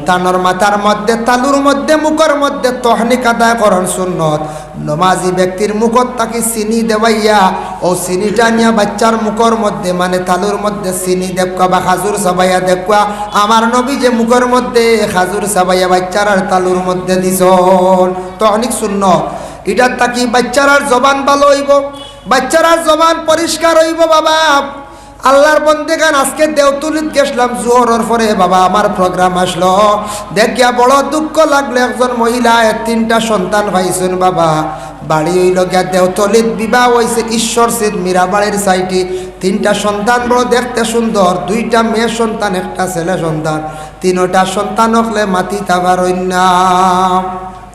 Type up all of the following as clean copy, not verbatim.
সন্তানের মাথার মধ্যে তালুর মধ্যে মুখের মধ্যে তহনিক আদায় করন সুন্নত। নমাজি ব্যক্তির মুখত তাকে চিনি দেবাইয়া ও চিনিটা নিয়ে বাচ্চার মুখের মধ্যে মানে তালুর মধ্যে চিনি দেখবা বা খাজুর চাবাইয়া দেখবা। আমার নবী যে মুখের মধ্যে খাজুর চাবাইয়া বাচ্চার আর তালুর মধ্যে দিছন তহনিক সুন্নত। এটার তাকি বাচ্চার আর জবান ভালো হইব, বাচ্চার আর জবান পরিষ্কার হইব। বাবা আল্লাহর বন্দেগান আজকে দেওতুলিত গেছিলাম জোহরের পরে বাবা আমার প্রোগ্রাম আসলো, দেখিয়া বড় দুঃখ লাগলো। একজন মহিলা 3টা সন্তান পাইছেন বাবা, বাড়ি হইল গিয়া দেওতলিত, বিবাহ হয়েছে ঈশ্বর সিদ মীরাবাড়ির সাইটে। 3টা সন্তান বড় দেখতে সুন্দর, 2টা মেয়ে সন্তান 1টা ছেলে সন্তান। 3টা সন্তান হলে মাতি তাবার অন্যা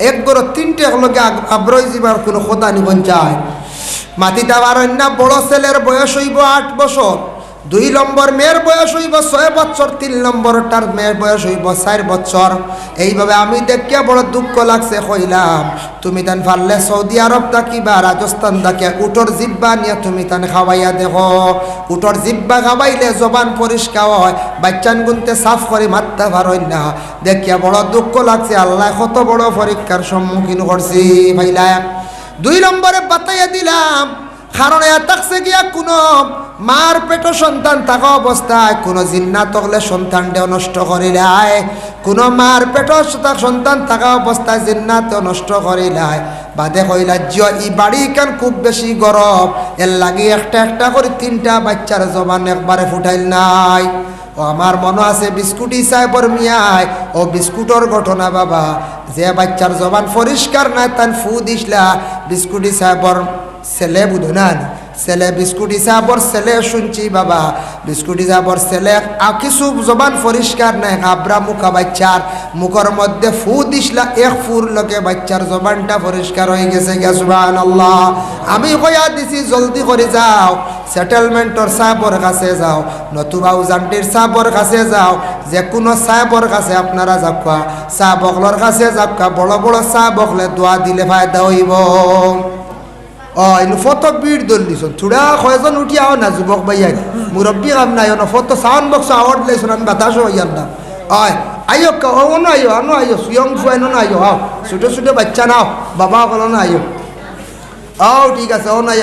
এক গরো 3টে হলকে আব্রয় জীবার কোনো কথা নিবন চায় মাতি তাবার অন্যা। বড় ছেলের বয়স হইব 8 বছর, 2 নম্বর মেয়ের বয়স হইব 6 বছর, 3 নম্বরটার মেয়ের বয়স হইব 4 বছর। এইভাবে আমি দেখিয়া বড় দুঃখ লাগছে। কইলাম তুমি তান পারলে সৌদি আরব থাকিবা রাজস্থান থাকিয়া উটর জিব্বা নিয়ে তুমি তান খাওয়াইয়া দেখো। উটর জিব্বা খাওয়াইলে জবান পরিষ্কার হয়, বাচ্চান গুনতে সাফ করে মারতে পারেন না। দেখিয়া বড় দুঃখ লাগছে। আল্লাহ কত বড় পরীক্ষার সম্মুখীন করছি ভাইলা। 2 নম্বরে বাতাইয়া দিলাম, কারণ থাকছে গিয়া কোনো মার পেট সন্তান থাকা অবস্থায় কোনো জিন্নাত হলে সন্তানটাও নষ্ট করিলাই, কোনো মার পেট সন্তান থাকা অবস্থায় জিন্নাতও নষ্ট করিলাই। বাদে কইলা জিও ই বাড়ি কান খুব বেশি গরম, এর লাগি একটা একটা করে 3টা বাচ্চার জবান একবারে ফুটাইল নাই। ও আমার মনে আছে বিস্কুটি সাহেবর মিয়ায় ও বিস্কুটর ঘটনা বাবা, যে বাচ্চার জবান পরিষ্কার নাই তান ফু দিসলা বিস্কুটি সাহেবর ছেলে বুধনান ছেলে বিস্কুটি সাহেবর ছেলে শুনছি বাবা, বিস্কুটি সাহেবর ছেলে কিছু জবান পরিষ্কার নাই, আবরা মুখা বাচ্চার মুখের মধ্যে ফু দিসলা, 1 ফুর লোকে বাচ্চার জবানটা পরিষ্কার হয়ে গেছে। সুবহানাল্লাহ। আমি কইয়া দিছি জলদি করে যাও, সেটেলমেন্টর সাহেবর কাছে যাও, নতুবা উজানটির সাহেবর কাছে যাও, যে কোনো সাহেবর কাছে আপনারা যাবা, সাহেবকলর কাছে যাবা। বড় বড় সাহেবকলে দোয়া দিলে ফায়দা হইব। ফটো বিড় দলিস থোড়া কয়জন উঠি আও না যুবক ভাইয়া মুরব্বী কাম নাই ফটো সাউন্ড বক্স আওয়ার্ড লাইছেন আমি বাতাসও হইয়ার না। আইও অনো আইও আনো আইও সুয়ং ফুয়ানো না আইও, ছোটো ছোটো বাচ্চা নাও বাবা কল না আইও। ঠিক আছে ও নাই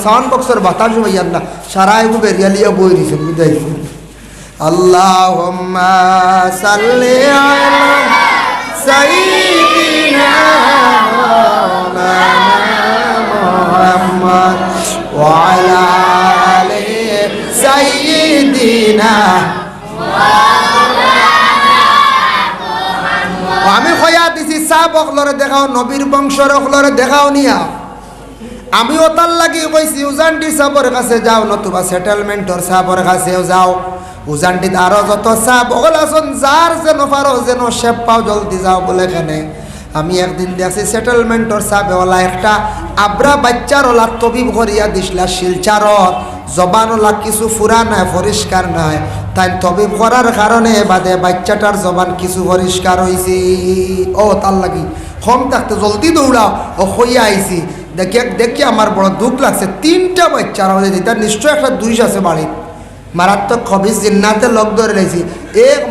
সাউন্ড বক্সের বাতাসও হইয়ার না, সারা এগু বেরিয়ালিয়া বই দিয়েছেন বুঝাইছেন। আল্লাহুম্মা সাল্লি আলা সাইয়্যিদিনা মুহাম্মদ ওয়া আলা আলি সাইয়্যিদিনা। আমি কইয়া দিছি সাহাবকলরে দেখাও, নবীর বংশরকলরে দেখাও নিয়া। আমি ওতার লাগি কইছি উজানটি সাহাবর কাছে যাও, নতুবা সেটেলমেন্টর সাহাবর কাছেও যাও। উজানটিতে আরো যত সাহাবকল আছেন, যার যেন পারো যেন শেপ পাও জলদি যাও বলে এখানে। আমি একদিন দেখছি সেটেলমেন্টর সাহেবওয়ালা একটা আবরা বাচ্চার ওলা তবিব করিয়া দিসলা শিলচারত, জবান ওলা কিছু ফুরা নাই পরিষ্কার নাই, তাই তবিব করার কারণে বাদে বাচ্চাটার জবান কিছু পরিষ্কার হয়েছি। তার লাগি কম থাকতে জলদি দৌড়াও ও হইয়া আইছি। দেখি আমার বড় দুঃখ লাগছে। 3টা বাচ্চার তার নিশ্চয় একটা 2 আছে বাড়ির, মারাত্মক খবিস জিন্নাতে লগ ধরে লাইছি।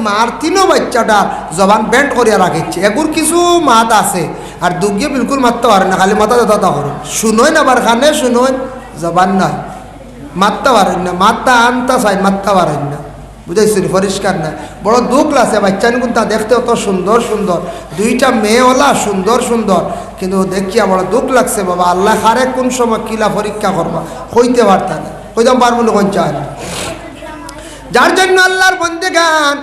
মার 3ও বাচ্চাটার জবান ব্যান্ড করিয়া রাখিচ্ছে। এগুর কিছু মাত আছে আর দুগিয়ে বিলকুল মারতে পারে না, খালি মাথা দাতা করো শুনোই না, বার খানে শুনোই জবান নাই, মারতে পারেন না, মাথা আনতা চাই মারতে পারেন না, বুঝাইছি পরিষ্কার না। বড় দুঃখ লাগছে। বাচ্চা তা দেখতে অত সুন্দর সুন্দর, 2টা মেয়েওয়ালা সুন্দর সুন্দর, কিন্তু দেখিয়া বড় দুঃখ লাগছে বাবা। আল্লাহ হারে কোন সময় কিলা পরীক্ষা করবা হইতে পারত না, হইতাম পারবো না কোন চায় না। যার জন্য আল্লাহর বন্দেগান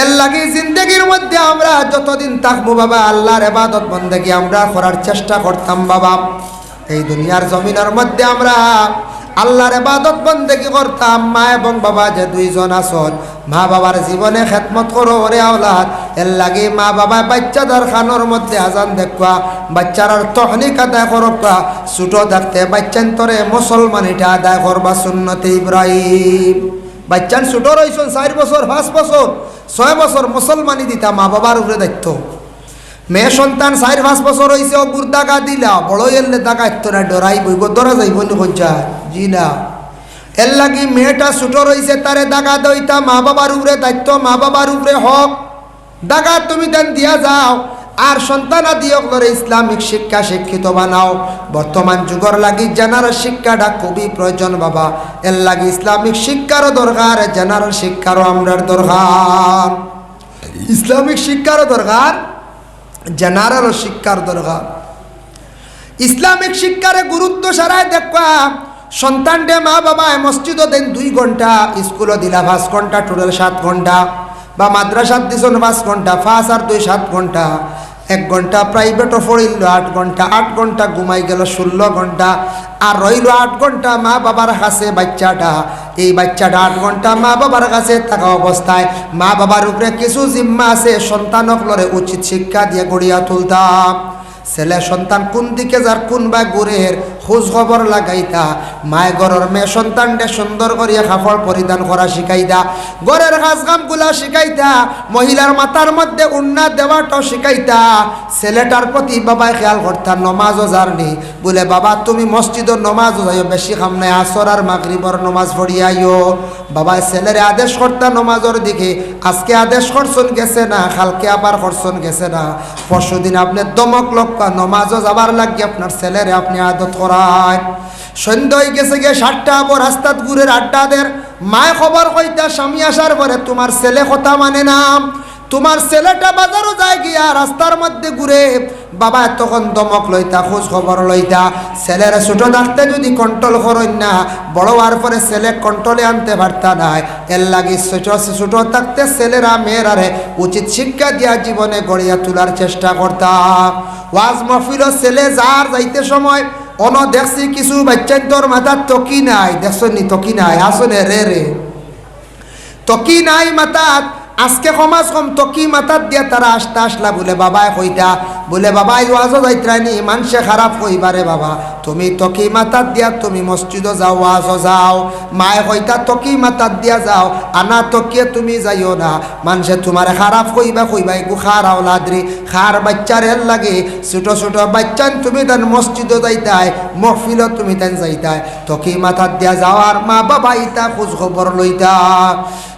এর লাগে জিন্দগির মধ্যে আমরা যতদিন থাকবো বাবা আল্লাহর ইবাদত বন্দেগি আমরা করার চেষ্টা করতাম বাবা। এই দুনিয়ার জমিনের মধ্যে আমরা আল্লাহর ইবাদত বন্দেগি করতাম। মা এবং বাবা যে 2 জন আছেন, মা বাবার জীবনে খেদমত করো ওরে আওলাদ। এর লাগে মা বাবা বাচ্চাদের খানোর মধ্যে আজান দেখবা, বাচ্চার তহনিক আদায় করবা। ছোট থাকতে বাচ্চান্তরে মুসলমানিটা আদায় করবা সুন্নতে ইব্রাহিম। বাচ্চান ছোট রয়েছেন 4 বছর 5 বছর 6 বছর মুসলমানি দিতা মা বাবার উপরে দায়িত্ব। মেয়ে সন্তান 4-5 বছর হয়েছে ও গুরদাগা দিলা, বড় এলে দাগা এত না ডরাই বইব ধরা যাইব না জি না। এর লাগি মেয়েটা ছোট রয়েছে তারে দাগা দইতা মা বাবার উপরে দায়িত্ব, মা বাবার উপরে হক। দাগা তুমি দেন দিয়া যাও আর সন্তান আদি অগলরে ইসলামিক শিক্ষা শিক্ষিত বানাও। বর্তমান যুগর লাগি জেনারেল শিক্ষাটা খুবই প্রয়োজন বাবা, এর লাগি ইসলামিক শিক্ষারও দরকার, জেনারেল শিক্ষারও আমরার দরকার। ইসলামিক শিক্ষারও দরকার, জেনারেল শিক্ষার দরকার। ইসলামিক শিক্ষারে গুরুত্ব সারায় দেখবা সন্তানটে মা বাবায় মসজিদও দেন 2 ঘন্টা, স্কুলও দিলা 5 ঘন্টা, টোটাল 7 ঘন্টা, বা মাদ্রাসাত দিছন 5 ঘন্টা, 5 আর 2 7 ঘন্টা, 1 ঘন্টা প্রাইভেটও পড়িল 8 ঘন্টা, 8 ঘন্টা ঘুমাই গেল 16 ঘন্টা, আর রইল 8 ঘন্টা মা বাবার কাছে বাচ্চাটা। এই বাচ্চাটা 8 ঘন্টা মা বাবার কাছে থাকা অবস্থায় মা বাবার উপরে কিছু জিম্মা আছে, সন্তানক লরে উচিত শিক্ষা দিয়ে গড়িয়া তুলতাম। ছেলে সন্তান কোন দিকে যার কোন বা গুরের খোঁজ খবর লাগাইতা, মায় ঘরের মেয়ে সন্তানকে সুন্দর করিয়া কাপড় পরিধান করা শিখাইতা, ঘরের কাজ কামগুলা শিখাইতা, মহিলার মাথার মধ্যে উন্না দেওয়াটাও শিখাইতা। ছেলেটার প্রতি বাবাই খেয়াল করতা, নমাজও জারনি বলে বাবা তুমি মসজিদের নমাজও যাইও, বেশি খাম নাই, আসর আর মাগরিবর নমাজ পড়িয়াইও। বাবা ছেলেরে আদেশ করতা নমাজের দিকে, আজকে আদেশ করছন গেছে না, কালকে আবার করছন গেছে না, পরশুদিন আপনি দমক লক্কা নমাজও যাবার লাগিয়ে আপনার ছেলেরে আপনি আদত করায়। সন্ধ্যা হয়ে গেছে গিয়ে 7টা আবার রাস্তাত ঘুরের আড্ডাদের মায় খবর কইতা স্বামী আসার পরে তোমার ছেলে কথা মানে না, তোমার ছেলেটা বাজারও যায় গিয়া রাস্তার মধ্যে ঘুরে। বাবা তখন দমক লইতা, খোঁজ খবর লইতা। ছেলেরা ছোটো থাকতে যদি কন্ট্রোল করেন না, বড় হওয়ার পরে ছেলে কন্ট্রোলে আনতে পারতা নাই। এর লাগে ছোটো থাকতে ছেলেরা মেয়েরারে উচিত শিক্ষা দিয়া জীবনে গড়িয়া তোলার চেষ্টা করতা। ওয়াজ মাহফিল ছেলে যার যাইতে সময় দেখছি কিছু বাচ্চার তোর মাথার তকি নাই, দেখছো নি তকি নাই, আসনে রে রে তকি নাই মাথাত। আজকে সমাজ কম তকি মাথাত দিয়া তারা আসলা বলে বাবাই কইতা, বলে বাবাই ওয়াজও যাইত্রানি মানুষে খারাপ কইবারে বাবা, তুমি তকি মাথাত দিয়া তুমি মসজিদও যাও ওয়াজও যাও। মায়ে কইতা তকি মাথাত দিয়া যাও, আনা তকিয়ে তুমি যাইও না, মানুষে তোমার খারাপ কইবা একু খার আওলাদ্রি খার বাচ্চার এর লাগে ছোট বাচ্চান তুমি তান মসজিদও যাইতাই, মহফিলও তুমি তান যাইতাই, তকি মাথাত দিয়া যাওয়ার মা বাবা ইতা খোঁজ খবর লইতা।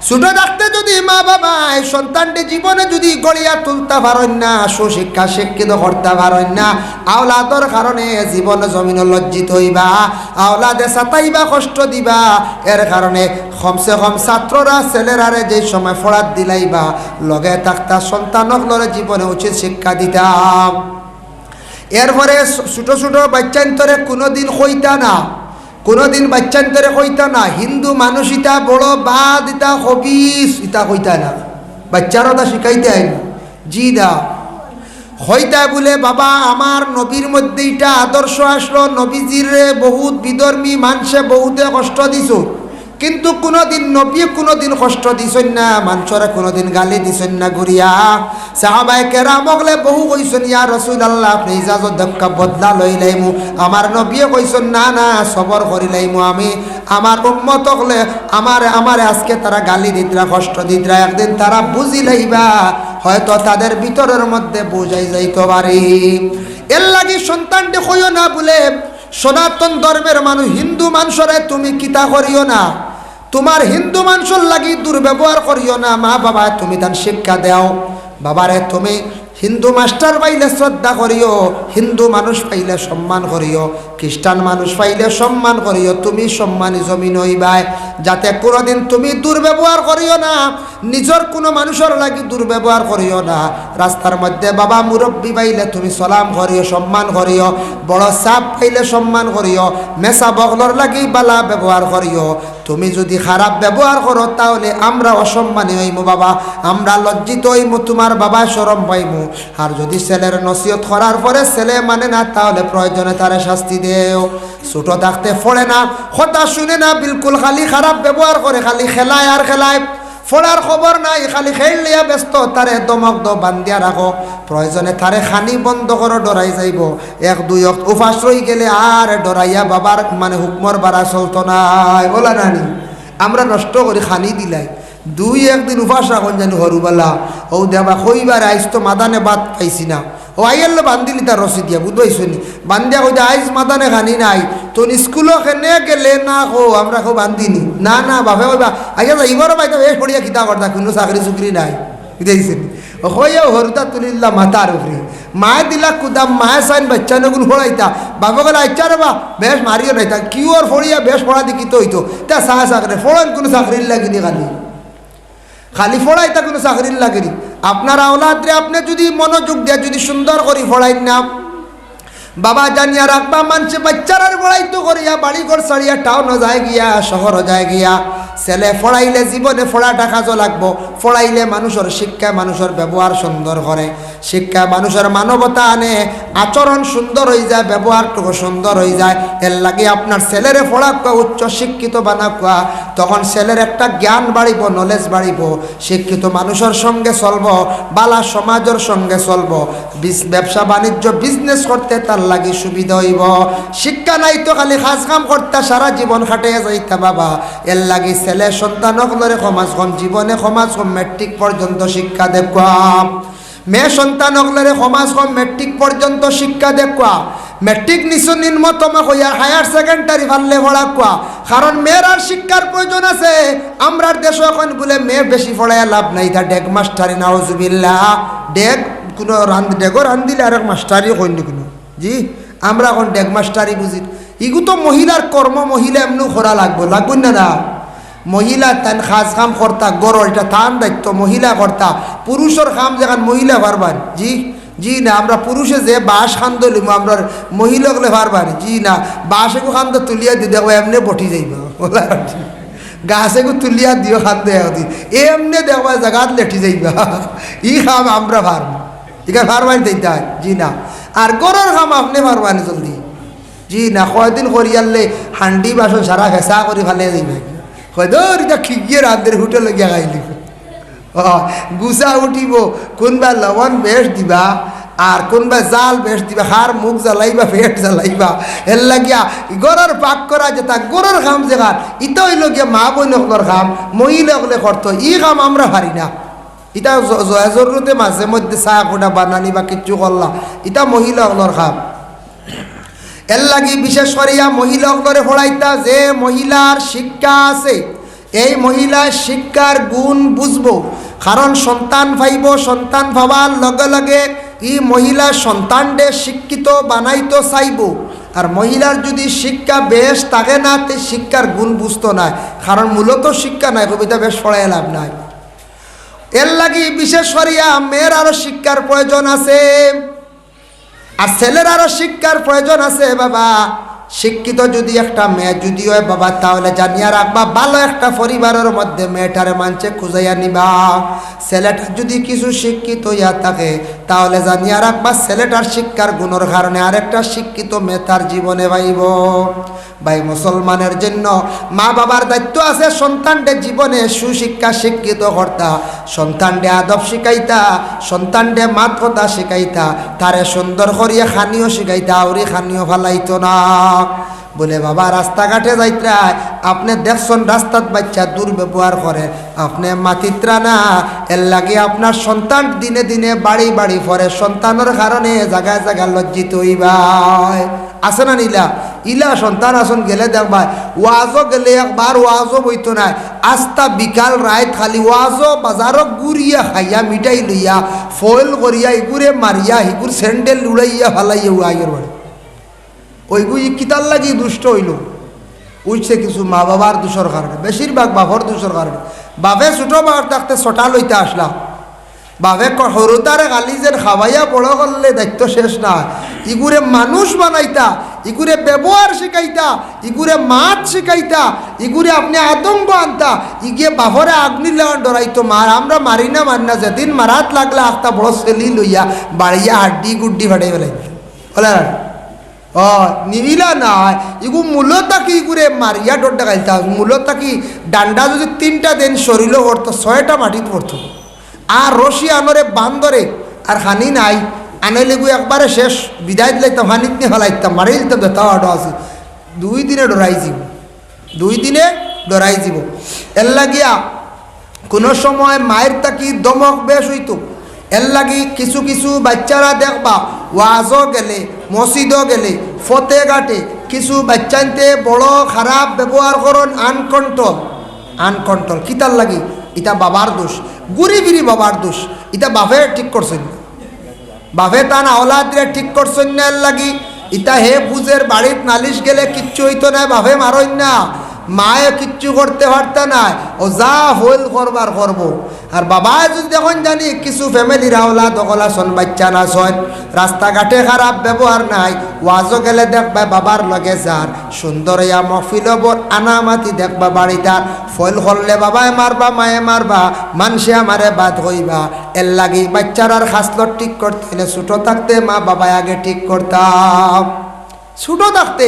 ছোট থাকতে যদি মা বাবা সন্তানটি জীবনে যদি গড়িয়া তুলতে পারেন না, সুশিক্ষা শিক্ষিত করতে পারেন না, আওলাদর কারণে জীবন জমিন লজ্জিত হইবা, আওলাদে সাতাইবা কষ্ট দিবা। এর কারণে কমসে কম ছাত্ররা ছেলেরারে যে সময় ফড়াত দিলাইবা, লগে থাকতা সন্তানক লরে জীবনে উচিত শিক্ষা দিতাম। এরপরে ছোট বাচ্চান্তরে কোনোদিন কইতা না, কোনোদিন বাচ্চান্তরে কইতা না হিন্দু মানুষ ইটা বড় বাদ ইটা হবিস ইটা কইতা না, বাচ্চারও তা শিখাইতে হয় না। জি দা হইতা বলে বাবা আমার নবীর মধ্যে এটা আদর্শ আসলো, নবীজির বহুত বিধর্মী মানুষে বহুতে কষ্ট দিছ, কিন্তু কোনোদিন নবী কোনোদিন কষ্ট দিছেন না, মানুষরা কোনোদিন গালি দিছেন না ঘুরিয়া। সাহাবায়ে কেরামগলে বহু কইছেন ইয়া রাসূলুল্লাহ আপনি ইজাজত দক্কা বদলা লইলাইমু, আমার নবীও কইছেন না না সবর করিলাইমু, আমি আমার উম্মত হলে আমার আজকে তারা গালি দিতরা কষ্ট দিতরা, একদিন তারা বুঝি লাইবা, হয়তো তাদের ভিতরের মধ্যে বুঝাই যাইতে পারে। এর লাগি সন্তানটি কইও না বলে সনাতন ধর্মের মানুষ হিন্দু মানুষরে তুমি কিতা করিও না, তোমার হিন্দু মানুষের লাগি দুর্ব্যবহার করিও না। মা বাবা তুমি তার শিক্ষা দাও, বাবারে তুমি হিন্দু মাস্টার পাইলে শ্রদ্ধা করিও, হিন্দু মানুষ পাইলে সম্মান করিও, খ্রিস্টান মানুষ পাইলে সম্মান করিও, তুমি সম্মানী জমিন হইবাই, যাতে কোনোদিন তুমি দুর্ব্যবহার করিও না, নিজের কোনো মানুষের লাগি দুর্ব্যবহার করিও না। রাস্তার মধ্যে বাবা মুরব্বী পাইলে তুমি সালাম করিও, সম্মান করিও, বড় সাপ পাইলে সম্মান করিও, মেসা বগলর লাগি বালা ব্যবহার করিও। তুমি যদি খারাপ ব্যবহার করো তাহলে আমরা অসম্মানী হইমু বাবা, আমরা লজ্জিত হইমু, তোমার বাবা শরম পাইমু। আর যদি ছেলের নসিহত করার পরে ছেলে মানে না, তাহলে প্রয়োজনে তারে শাস্তি দেও। ছোট থাকতে পড়ে না, কথা শুনে না, বিলকুল খালি খারাপ ব্যবহার করে, খালি খেলায় আর খেলায়, ফোড়ার খবর নাই, খালি খেল লিয়া ব্যস্ত, তারে দমক বান্ধিয়া রাখো, প্রয়োজনে তারে খানি বন্ধ করো, ডরাই যাইব। 1-2 উপাস রই গেলে আর ডরাইয়া বাবার মানে হুকমর বাড়া চলতো নাই। বলা নানি আমরা নষ্ট করি খানি দিলাই, 2-1 দিন উপাস রাখুন জানি হরুবালা ও দেবা কইবার আইস তো মাদানে বাদ পাইছি না, ও আইয়াল বান্ধিলি তার রসি দিয়া বুঝবাইছো নি, বান্ধিয়া কই আইস মাদানে খানি নাই, তো স্কুলও কেনে গেলে না কো আমরা কেউ বান্ধিনি না না বাপে কইবা আইয়া যাইবার বাইতে এ পড়িয়া কিতা করতা, কোনো চাকরি চুকরি নাই বুঝাইছেন। হইয়া হরুতা তুলিল্লা মাথার উপরে মায়ে দিলা কুদাম মায়ে চাইন বাচ্চা নগুন ফোড়াইতা বাবা গেলে আচ্ছা রে বা বেশ মারিও নাইতা কিউ আর ফড়িয়া বেশ ফোড়া দেখি তো হইতো তা চাহ চাকরি ফোড়ান কোনো চাকরির লাগিনি খালি খালি ফোড়াইতা কোনো চাকরির লাগেনি আপনার আওলাদরে আপনি যদি মনোযোগ দিয়ে যদি সুন্দর করে ফোড়াই না বাবা জানিয়া রাখবা মানছে বাচ্চারার ফোড়াইতো করিয়া বাড়ি ঘর ছাড়িয়া টাউনও যায় গিয়া শহরও যায় গিয়া ছেলে ফোড়াইলে জীবনে ফোড়াটা কাজও লাগবো ফোড়াইলে মানুষের শিক্ষায় মানুষের ব্যবহার সুন্দর করে শিক্ষায় মানুষের মানবতা আনে আচরণ সুন্দর হয়ে যায় ব্যবহারটুকু সুন্দর হয়ে যায় এর লাগে আপনার ছেলেরে ফোড়াকুয়া উচ্চ শিক্ষিত বানাকুয়া তখন ছেলের একটা জ্ঞান বাড়িব নলেজ বাড়িব শিক্ষিত মানুষের সঙ্গে চলব বালা সমাজের সঙ্গে চলব ব্যবসা বাণিজ্য বিজনেস করতে তার লাগে সুবিধা হইব শিক্ষা নাই তো খালি কাজ কাম করতে সারা জীবন খাটিয়ে যাইতা বাবা এর লাগে ছেলে সন্তানকলরে সমাজখন জীবনে সমাজখন মেট্রিক পর্যন্ত শিক্ষা দেখুয়াম মেয়ে সন্তানকলরে সমাজখন মেট্রিক পর্যন্ত শিক্ষা দেখুয়া মেট্রিক নিচু নিম্নতম হইয়া হায়ার সেকেন্ডারি ভাললে ভরা কোয়া কারণ মেয়ের আর শিক্ষার প্রয়োজন আছে আমরার দেশ এখন বলে মেয়ে বেশি পড়াইয়া লাভ নাই তা ডেক মাস্টারি নাউজুবিল্লাহ ডেক কোনো ডেগো রান্দিলে আর এক মাস্টারি কইনি কোনো জি আমরা এখন ডেক মাস্টারি বুঝি ইগু তো মহিলার কর্ম মহিলা এমনি করা লাগবো না না মহিলা তান খাস কাম কর্তা গড় এটা তান দায়িত্ব মহিলা কর্তা পুরুষের কাম যেখান মহিলা পারবার জি জি না আমরা পুরুষে যে বাঁশ খান্দ লিম আমরা মহিলাগুলো পারবার জি না বাঁশেগু খান্দ তুলিয়া দি দেখো এমনি বটি যাইব গাছেগু তুলিয়া দিও খান্দ এমনি দেখবা জায়গাত লেঠি যাইবা ই খাম আমরা পারব এখানে পারবানি দিতে হয় জি না আর গড়ের খাম আপনি পারবানি জলদি জি না কয়দিন করিয়ালে হান্ডি বাসন সারা ফেঁসা করে ফালে যাইবে হয়দর এটা খিগিয়ে রাতের হোটেলে গিয়া খাইলি গুছা উঠিব কোনবা লবণ বেশ দিবা আর কোনবা জাল বেশ দিবা হার মুখ জ্বালাইবা পেট জ্বালাইবা এর লাগিয়া গড়ের পাক করা যেটা গড়ের কাম যেখান ইটা হইল গিয়া মা বইনকলর কাম মহিলাগুলো করতো ই কাম আমরা পারি না ইটা জয়া জরুরতে মাঝে মধ্যে চা কোটা বানানি বা কিচ্ছু করলা ইটা মহিলাগুলোর কাম এর লাগি বিশেষ করিয়া মহিলাগুলোরে পড়াইতা যে মহিলার শিক্ষা আছে এই মহিলার শিক্ষার গুণ বুঝবো কারণ সন্তান পাইব সন্তান পাবার লগে লগে ই মহিলা সন্তানদের শিক্ষিত বানাইতো চাইব আর মহিলার যদি শিক্ষা বেশ থাকে না তে শিক্ষার গুণ বুঝতো না কারণ মূলত শিক্ষা নাই কবিতা বেশ পড়াই লাভ নাই এর লাগি বিশেষ করিয়া মেয়ের আরো শিক্ষার প্রয়োজন আছে আর ছেলের আরো শিক্ষার প্রয়োজন আছে বাবা শিক্ষিত যদি একটা মেয়ে যদি হয় বাবা তাহলে জানিয়া রাখবা ভালো একটা পরিবারের মধ্যে মেয়েটারে মানছে খুঁজাইয়া নিবা ছেলেটা যদি কিছু শিক্ষিত হইয়া থাকে তাহলে জানিয়া রাখবা ছেলেটার শিক্ষার গুণের কারণে আরেকটা শিক্ষিত মেয়ে তার জীবনে পাইব ভাই মুসলমানের জন্য মা বাবার দায়িত্ব আছে সন্তানদের জীবনে সুশিক্ষা শিক্ষিত কর্তা সন্তানদের আদব শিখাইতা সন্তানদের মাত কথা শিখাইতা তারে সুন্দর করিয়া খানিও শিখাইতা আউরি খানিও ফালাইতো না বলে বাবা রাস্তাঘাটে যাইত্রা আপনি দেখছেন রাস্তাত বাচ্চা দুর্ব্যবহার করে আপনি মাতিত্রা না এর লাগে আপনার সন্তান দিনে দিনে বাড়ি বাড়ি পড়ে সন্তানের কারণে জায়গায় জায়গায় লজ্জিত হইবা আছে না নিলা ইলা সন্তান আসন গেলে দেখবা ওয়াজও গেলে একবার ওয়াজও বইতো নাই আস্তা বিকাল রাত খালি ওয়াজও বাজারও গুড়িয়া খাইয়া মিঠাই লইয়া ফয়েল করিয়া ইগুরে মারিয়া হিগুর স্যান্ডেল উড়াইয়া ফালাইয়া আইয়ের বাড়ি ওইগুই কিতার লাগি দুষ্ট হইল উঠছে কিছু মা বাবার দোষের কারণে বেশিরভাগ বাপর দোষের কারণে বাপে ছোটো বাবার থাকতে ছটা লইতে আসলা বাপে সরুতারে গালি যে খাওয়াইয়া বড় করলে দায়িত্ব শেষ না ইগুরে মানুষ বানাইতা ইগুরে ব্যবহার শিখাইতা ইগুরে মাছ শিখাইতা ইগুরে আপনি আতঙ্ক আনতা ইগে বাপরে আগ্নি লাগান ডরাইতো মার আমরা মারি না মান্না যেদিন মারাত লাগলে আখতা বড় সেলি লইয়া বাড়িয়া হাড্ডি গুড্ডি ফাটাই ফেলাইতে বলে নিবিলা না ইগু মূলত কি করে মারিয়া ডোরটা গাইতা মূলত কি ডান্ডা যদি 3টা দিন শরীরও পড়তো 6টা মাটিত পড়তো আর রশি আনরে বান্দরে আর হানি নাই আনাইলে গু একবারে শেষ বিদায় দিলাইতাম হানিত নিয়ে ফেলাইতাম মারি দিতাম তাও আটো আছে 2 দিনে ডরাই যাব 2 দিনে ডরাই যাব এর লাগিয়া কোনো সময় মায়ের তাকি দমক বেশ হইতো এর লাগি কিছু কিছু বাচ্চারা দেখবা ওয়াজও গেলে মসজিদও গেলে ফতে ঘাটে কিছু বাচ্চানতে বড় খারাপ ব্যবহার করন আনকন্ট্রোল কিতার লাগি ইটা বাবার দোষ, গুড়ি বিড়ি বাবার দোষ। ইটা বাপে ঠিক করছেন না, বাপে তান আওলাদরে ঠিক করছেন না। এর লাগি ইটা হে বুঝের বাড়িত নালিশ গেলে কিচ্ছু হইতো না, বাপে মারইন না, মায়ে কিচ্ছু করতে পারত না, ও যা হইল করবার করব। আর বাবায় যদি দেখুন জানি কিছু ফ্যামিলির আওলা দখলা শোন বাচ্চা না শোন, রাস্তাঘাটে খারাপ ব্যবহার নাই, ওয়াজও গেলে দেখবা বাবার লগে যার সুন্দর ইয়া মহফিলবর আনামাতি দেখবা বাড়িটার ফল করলে বাবায় মারবা মায়ে মারবা, মানুষে আমারে বাদ হইবা। এর লাগি বাচ্চার আর খাসলত ঠিক করতে হলে ছোটো থাকতে মা বাবায় আগে ঠিক করতাম। ছোটো থাকতে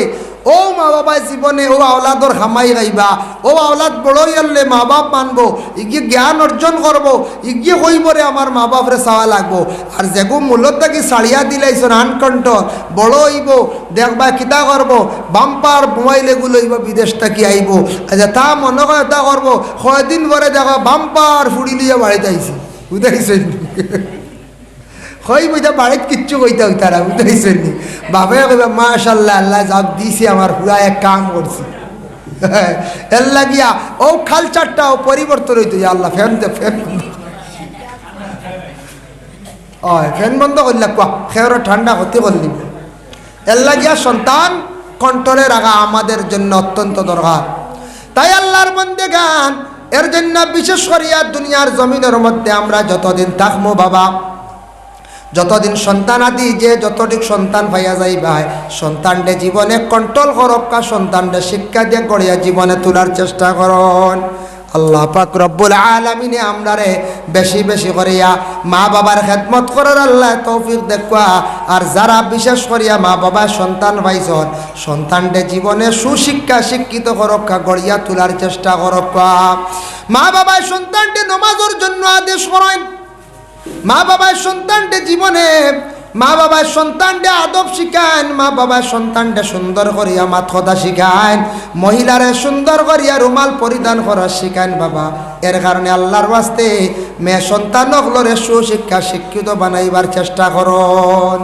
ও মা বাবা জীবনে ও আওলাদর খামাই গাইবা, ও আওলাদ বড় হইলে মা বাপ মানবো, ইগিয়ে জ্ঞান অর্জন করবো, ইগিয়ে কইবরে আমার মা বাপরে চাওয়া লাগবো। আর যেগু মূলত থাকি ছাড়িয়া দিলাইছেন আনকন্ট্রোল, বড় হইব দেখবা কিতা করবো, বাম্পার মোবাইল এগুলো হইব বিদেশ থাকি আইব। আচ্ছা তা মনে করে তা করবো, কয়দিন পরে দেখো বাম্পার ফুড়ি লিয়ে বাড়িতে আইছি, বুঝাইছেন হই বুঝা বাড়িত কিচ্ছু কইতে হইতারা, বুঝাইছেন নি। বাপে কইবা মাশাল্লাহ আল্লাহ যাক দিছে আমার পুরা এক কাম করছি। এর লাগিয়া ও কালচারটাও পরিবর্তন হইতো, আল্লাহ ফ্যান ফ্যান বন্ধ, ফ্যান বন্ধ করলে কোয়া খেয়ার ঠান্ডা হতে করলি। এর লাগিয়া সন্তান কন্ট্রোলে রাখা আমাদের জন্য অত্যন্ত দরকার। তাই আল্লাহর বন্দে গান এর জন্য বিশেষ করিয়া দুনিয়ার জমিনের মধ্যে আমরা যতদিন থাকবো বাবা, যতদিন সন্তান আদি যে যতদিক সন্তান পাইয়া যাইবাই, সন্তানকে জীবনে কন্ট্রোল করক্কা, সন্তানকে শিক্ষা দিয়ে গড়িয়া জীবনে তোলার চেষ্টা করুন। আল্লাহ পাক রব্বুল আলামিনে আমরারে বেশি বেশি করিয়া মা বাবার খেদমত করার আল্লাহ তৌফিক দেখুয়া। আর যারা বিশেষ করিয়া মা বাবার সন্তান পাইছন, সন্তানকে জীবনে সুশিক্ষা শিক্ষিত করক্কা, গড়িয়া তোলার চেষ্টা করক্কা। মা বাবার সন্তানকে নমাজের জন্য আদেশ করেন, মা বাবার সন্তানকে জীবনে মা বাবার সন্তানকে আদব শিখান, মা বাবার সন্তানকে সুন্দর করিয়া মাথা শিখান, মহিলারে সুন্দর করিয়া রুমাল পরিধান করা শিখান বাবা। এর কারণে আল্লাহর ওয়াস্তে মেয়ে সন্তানক লরে সুশিক্ষা শিক্ষিত বানাইবার চেষ্টা করুন।